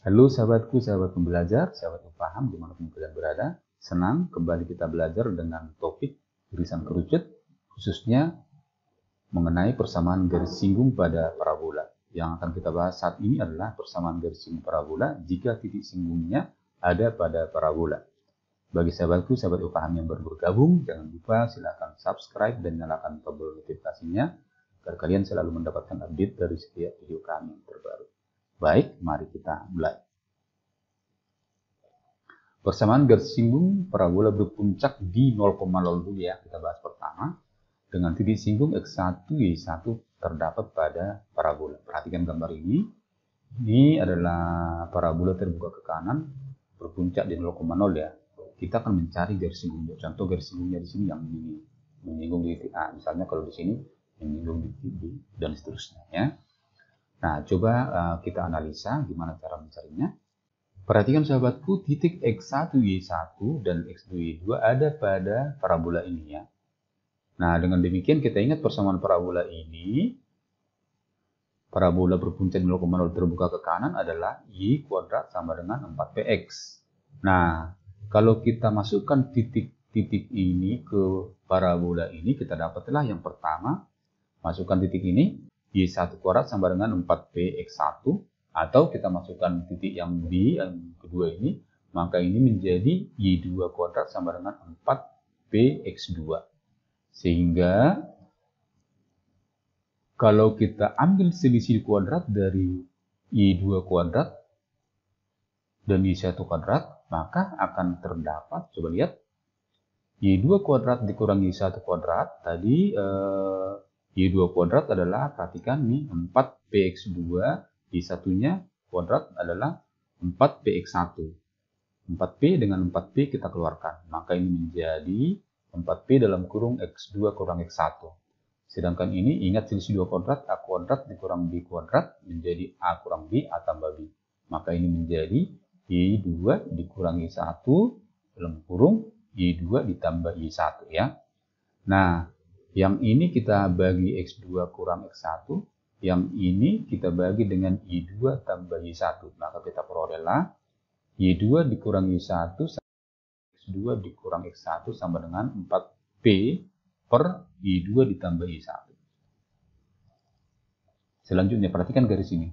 Halo sahabatku, sahabat pembelajar, sahabat paham dimanapun kalian berada. Senang kembali kita belajar dengan topik irisan kerucut, khususnya mengenai persamaan garis singgung pada parabola. Yang akan kita bahas saat ini adalah persamaan garis singgung parabola jika titik singgungnya ada pada parabola. Bagi sahabatku, sahabat paham yang baru bergabung, jangan lupa silakan subscribe dan nyalakan tombol notifikasinya agar kalian selalu mendapatkan update dari setiap video kami yang terbaru. Baik, mari kita mulai. Persamaan garis singgung parabola berpuncak di 0,0 dulu ya, kita bahas pertama. Dengan titik singgung X1, Y1 terdapat pada parabola. Perhatikan gambar ini. Ini adalah parabola terbuka ke kanan, berpuncak di 0,0 ya. Kita akan mencari garis singgungnya. Contoh garis singgungnya di sini yang ini menyinggung di titik A. Misalnya kalau di sini menyinggung di titik B dan seterusnya ya. Nah, coba kita analisa gimana cara mencarinya. Perhatikan sahabatku, titik X1, Y1 dan X2, Y2 ada pada parabola ini ya. Nah, dengan demikian kita ingat persamaan parabola ini, parabola berpuncak 0,0 terbuka ke kanan adalah Y kuadrat sama dengan 4PX. Nah, kalau kita masukkan titik-titik ini ke parabola ini, kita dapatlah yang pertama, masukkan titik ini, Y1 kuadrat sama dengan 4PX1, atau kita masukkan titik yang B, yang kedua ini, maka ini menjadi Y2 kuadrat sama dengan 4PX2. Sehingga kalau kita ambil selisih kuadrat dari Y2 kuadrat dan Y1 kuadrat, maka akan terdapat, coba lihat, Y2 kuadrat dikurangi Y1 kuadrat, tadi Y2 kuadrat adalah, perhatikan nih, 4PX2, Y1-nya kuadrat adalah 4PX1. 4P dengan 4P kita keluarkan, maka ini menjadi 4P dalam kurung X2 kurang X1. Sedangkan ini ingat selisih 2 kuadrat, A kuadrat dikurang B kuadrat menjadi A kurang B, A tambah B. Maka ini menjadi Y2 dikurangi 1 dalam kurung Y2 ditambah Y1 ya. Nah, yang ini kita bagi X2 kurang X1, yang ini kita bagi dengan Y2 tambah Y1. Maka kita perolehlah Y2 dikurangi Y1 X2 dikurang X1 sama dengan 4P per Y2 ditambah Y1. Selanjutnya, perhatikan garis ini.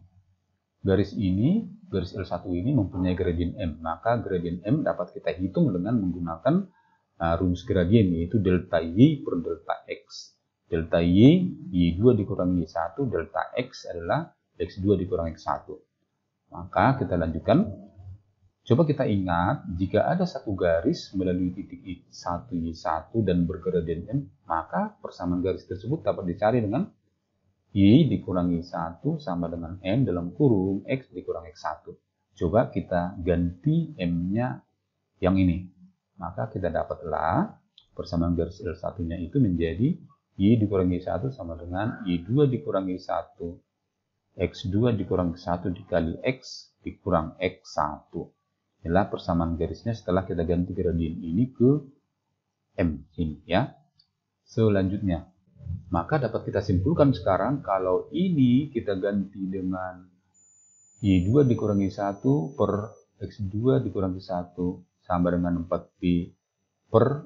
Garis ini, garis L1 ini mempunyai gradien M. Maka gradien M dapat kita hitung dengan menggunakan rumus gradien, yaitu delta Y per delta X. Delta Y, Y2 dikurangi Y1, delta X adalah X2 dikurangi X1. Maka kita lanjutkan. Coba kita ingat, jika ada satu garis melalui titik Y1, Y1 dan bergradien M, maka persamaan garis tersebut dapat dicari dengan Y dikurangi Y1 sama dengan M dalam kurung X dikurangi X1. Coba kita ganti M-nya yang ini. Maka kita dapatlah persamaan garis L1-nya itu menjadi Y dikurangi Y1 sama dengan Y2 dikurangi Y1. X2 dikurangi X1 dikali X dikurang X1. Inilah persamaan garisnya setelah kita ganti gradien ini ke M sini ya. Selanjutnya, maka dapat kita simpulkan sekarang kalau ini kita ganti dengan Y2 dikurangi 1 per X2 dikurangi 1 sama dengan 4P per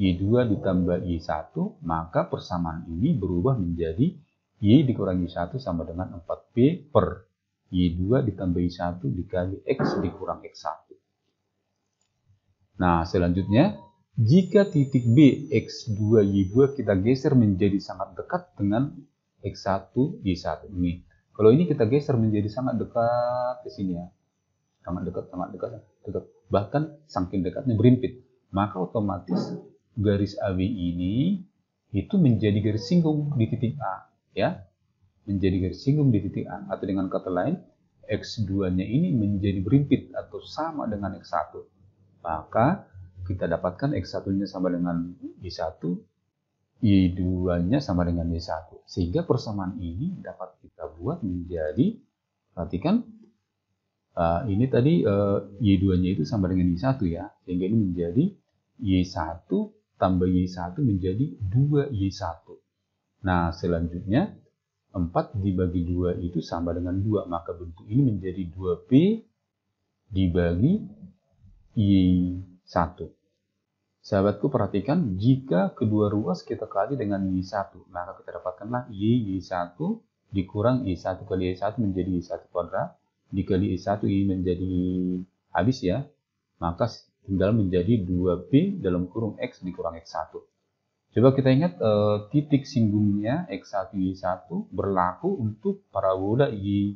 Y2 ditambah Y1, maka persamaan ini berubah menjadi Y dikurangi 1 sama dengan 4P per Y2 ditambah Y1 dikali X dikurang X1. Nah, selanjutnya, jika titik B, X2, Y2 kita geser menjadi sangat dekat dengan X1, Y1 ini. Kalau ini kita geser menjadi sangat dekat ke sini ya. Sangat dekat. Bahkan saking dekatnya berimpit. Maka otomatis garis AB ini itu menjadi garis singgung di titik A. Ya. Menjadi garis singgung di titik A, atau dengan kata lain X2-nya ini menjadi berimpit atau sama dengan X1. Maka kita dapatkan X1-nya sama dengan Y1, Y2-nya sama dengan Y1. Sehingga persamaan ini dapat kita buat menjadi, perhatikan, ini tadi Y2-nya itu sama dengan Y1 ya. Sehingga ini menjadi Y1 tambah Y1 menjadi 2Y1. Nah, selanjutnya 4 dibagi 2 itu sama dengan 2, maka bentuk ini menjadi 2P dibagi Y1. Sahabatku perhatikan, jika kedua ruas kita kali dengan Y1, maka kita dapatkanlah Y1 dikurang Y1 kali Y1 menjadi Y1 kuadrat, dikali Y1 ini menjadi habis ya, maka tinggal menjadi 2P dalam kurung X dikurang X1. Coba kita ingat titik singgungnya X1 Y1 berlaku untuk parabola Y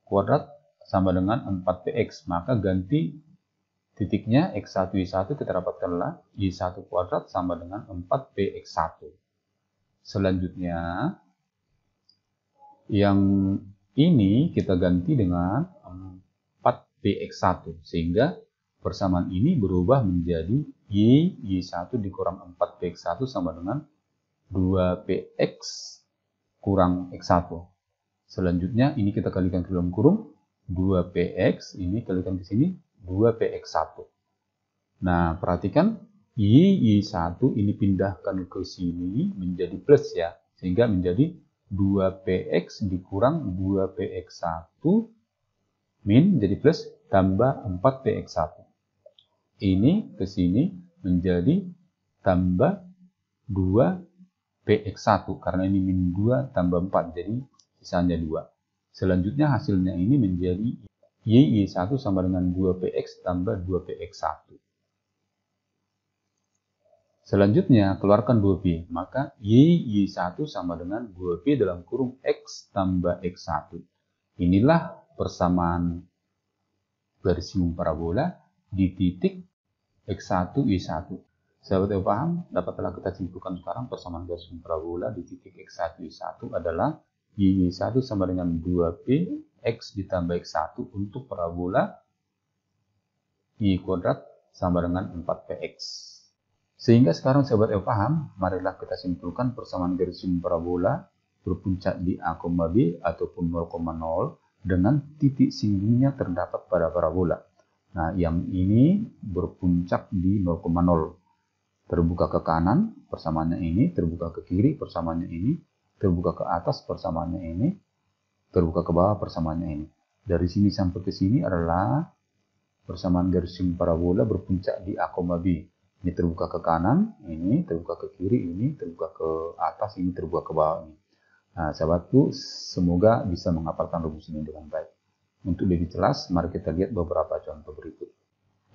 kuadrat sama dengan 4PX, maka ganti titiknya X1 Y1 kita dapatkanlah Y1 kuadrat sama dengan 4PX1. Selanjutnya yang ini kita ganti dengan 4PX1 sehingga persamaan ini berubah menjadi Y1 dikurang 4PX1 sama dengan 2PX kurang X1. Selanjutnya ini kita kalikan ke dalam kurung 2PX, ini kalikan ke sini 2PX1. Nah, perhatikan Y1 ini pindahkan ke sini menjadi plus ya, sehingga menjadi 2PX dikurang 2PX1 min jadi plus tambah 4PX1. Ini ke sini menjadi tambah 2PX1 karena ini min 2 tambah 4 jadi sisanya 2. Selanjutnya hasilnya ini menjadi Y1 sama dengan 2PX tambah 2PX1. Selanjutnya keluarkan 2P, maka Y1 sama dengan 2P dalam kurung X tambah X1. Inilah persamaan garis singgung parabola di titik X1 Y1. Sahabat yang paham, dapatlah kita simpulkan sekarang persamaan garis singgung parabola di titik X1 Y1 adalah Y1 sama dengan 2P X ditambah X1 untuk parabola Y kuadrat sama dengan 4PX. Sehingga sekarang sahabat yang paham, marilah kita simpulkan persamaan garis singgung parabola berpuncak di A, B ataupun 0,0 dengan titik singgungnya terdapat pada parabola. Nah, yang ini berpuncak di 0,0. Terbuka ke kanan, persamaannya ini, terbuka ke kiri, persamaannya ini, terbuka ke atas, persamaannya ini, terbuka ke bawah, persamaannya ini. Dari sini sampai ke sini adalah persamaan garis singgung parabola berpuncak di A, B. Ini terbuka ke kanan, ini terbuka ke kiri, ini terbuka ke atas, ini terbuka ke bawah. Ini. Nah, sahabatku, semoga bisa menghafalkan rumus ini dengan baik. Untuk lebih jelas, mari kita lihat beberapa contoh berikut.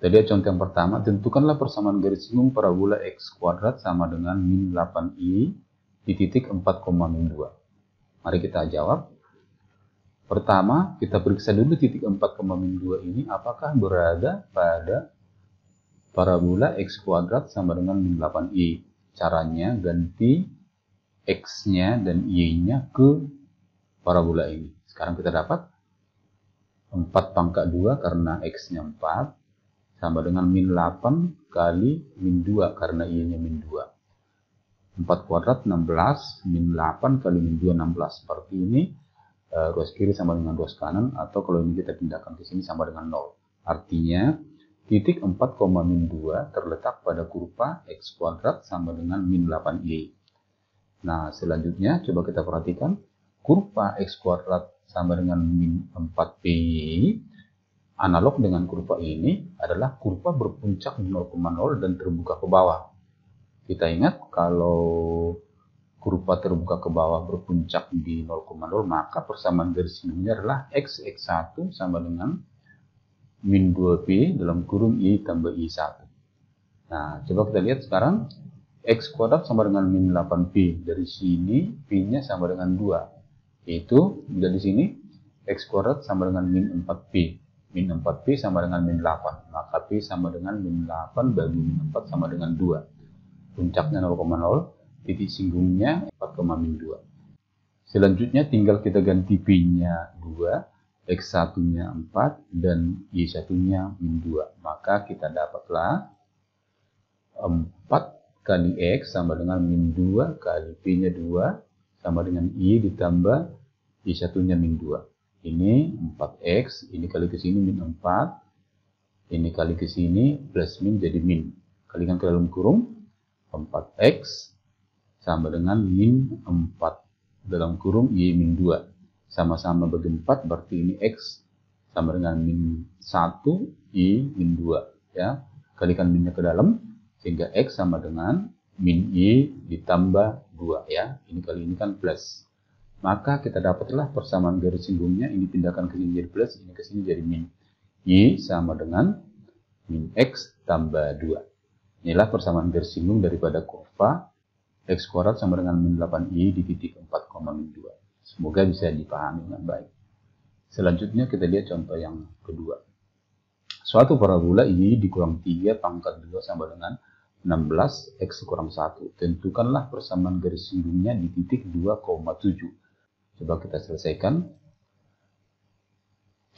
Kita lihat contoh yang pertama, tentukanlah persamaan garis singgung parabola X kuadrat sama dengan min 8i di titik 4, min 2. Mari kita jawab. Pertama, kita periksa dulu titik 4, min 2 ini apakah berada pada parabola X kuadrat sama dengan min 8i. Caranya ganti X-nya dan Y-nya ke parabola ini. Sekarang kita dapat 4 pangkat 2 karena X-nya 4 sama dengan min 8 kali min 2 karena Y-nya min 2. 4 kuadrat 16, min 8 kali min 2 16. Seperti ini, ruas kiri sama dengan ruas kanan, atau kalau ini kita pindahkan ke sini sama dengan 0. Artinya, titik 4, min 2 terletak pada kurva X kuadrat sama dengan min 8y. Nah, selanjutnya coba kita perhatikan kurva X kuadrat sama dengan min 4pi analog dengan kurva ini adalah kurva berpuncak 0,0 dan terbuka ke bawah. Kita ingat kalau kurva terbuka ke bawah berpuncak di 0,0 maka persamaan garis singgungnya adalah X1 sama dengan min 2P dalam kurung I tambah I1. Nah, coba kita lihat sekarang. X kuadrat sama dengan min 8P. Dari sini, P-nya sama dengan 2. Yaitu, dari sini, X kuadrat sama dengan min 4P. Min 4P sama dengan min 8. Maka P sama dengan min 8 bagi min 4 sama dengan 2. Puncaknya 0,0, titik singgungnya 4, min 2. Selanjutnya, tinggal kita ganti P-nya 2. X1-nya 4 dan Y1-nya min 2. Maka kita dapatlah 4 kali X sama dengan min 2 kali P-nya 2 sama dengan Y ditambah Y1-nya min 2. Ini 4X, ini kali ke sini min 4, ini kali ke sini plus min jadi min. Kalikan ke dalam kurung 4X sama dengan min 4 dalam kurung Y min 2. Sama-sama bagi 4, berarti ini X sama dengan min 1 Y min 2. Ya. Kalikan minnya ke dalam, sehingga X sama dengan min Y ditambah 2. Ya. Ini kali ini kan plus. Maka kita dapatlah persamaan garis singgungnya, ini pindahkan ke sini jadi plus, ini ke sini jadi min. Y sama dengan min X tambah 2. Inilah persamaan garis singgung daripada kurva X kuadrat sama dengan min 8Y di titik 4, min 2. Semoga bisa dipahami dengan baik. Selanjutnya kita lihat contoh yang kedua. Suatu parabola Y dikurang 3 pangkat 2 sama dengan 16 X kurang 1. Tentukanlah persamaan garis singgungnya di titik 2,7. Coba kita selesaikan.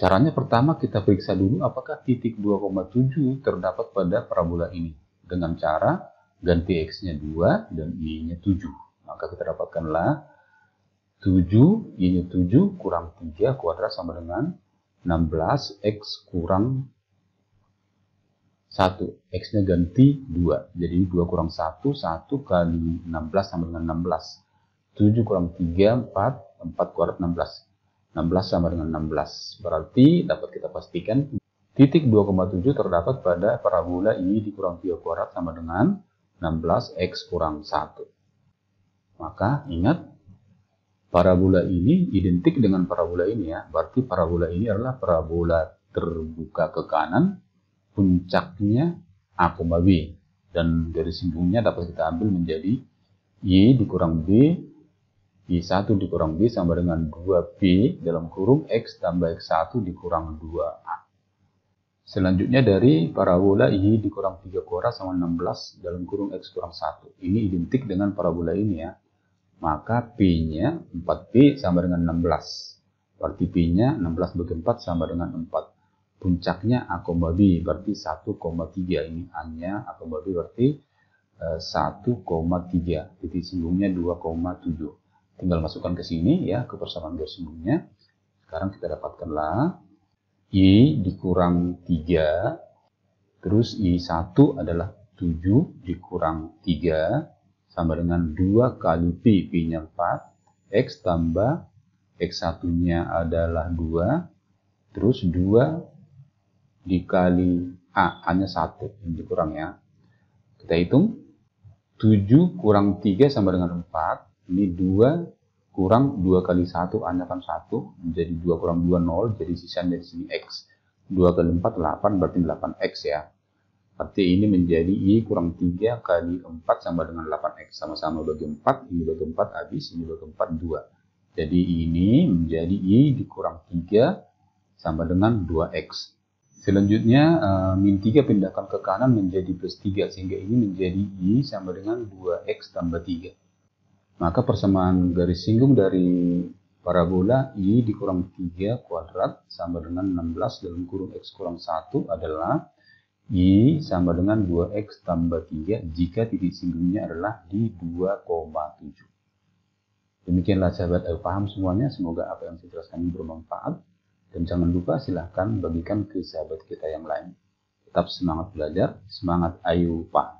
Caranya pertama kita periksa dulu apakah titik 2,7 terdapat pada parabola ini. Dengan cara ganti X-nya 2 dan Y-nya 7. Maka kita dapatkanlah 7, Y-nya 7 kurang 3 kuadrat sama dengan 16 X kurang 1. X-nya ganti 2. Jadi 2 kurang 1, 1 kali 16 sama dengan 16. 7 kurang 3, 4, 4 kuadrat 16. 16 sama dengan 16. Berarti dapat kita pastikan titik 2,7 terdapat pada parabola Y dikurang 3 kuadrat sama dengan 16 X kurang 1. Maka ingat, parabola ini identik dengan parabola ini ya. Berarti parabola ini adalah parabola terbuka ke kanan, puncaknya A, B. Dan garis singgungnya dapat kita ambil menjadi Y dikurang B, Y1 dikurang B sama dengan 2B dalam kurung X tambah X1 dikurang 2A. Selanjutnya dari parabola Y dikurang 3 kuadrat sama 16 dalam kurung X kurang 1. Ini identik dengan parabola ini ya. Maka P-nya 4P sama dengan 16. Berarti P-nya 16 bagi 4 sama dengan 4. Puncaknya A, B berarti 1,3. Ini A-nya A, B berarti 1,3. Titik singgungnya 2,7. Tinggal masukkan ke sini ya, ke persamaan garis singgungnya. Sekarang kita dapatkanlah Y dikurang 3, terus Y1 adalah 7 dikurang 3, sama dengan 2 kali P, P-nya 4, X tambah X1-nya adalah 2, terus 2 dikali A, A-nya 1, ini dikurang ya. Kita hitung, 7 kurang 3 sama dengan 4, ini 2 kurang 2 kali 1, A-nya kan 1, menjadi 2 kurang 2, 0, jadi sisanya di sini X. 2 kali 4, 8, berarti 8X ya. Berarti ini menjadi Y kurang 3 kali 4 sama dengan 8X. Sama-sama bagi 4, ini bagi 4 habis, ini bagi 4, 2. Jadi ini menjadi Y dikurang 3 sama dengan 2X. Selanjutnya, min 3 pindahkan ke kanan menjadi plus 3, sehingga ini menjadi Y sama dengan 2X tambah 3. Maka persamaan garis singgung dari parabola Y dikurang 3 kuadrat sama dengan 16 dalam kurung X kurang 1 adalah Y sama dengan 2X tambah 3 jika titik singgungnya adalah di 2,7. Demikianlah sahabat, paham semuanya. Semoga apa yang saya jelaskan ini bermanfaat. Dan jangan lupa silahkan bagikan ke sahabat kita yang lain. Tetap semangat belajar, semangat ayo paham.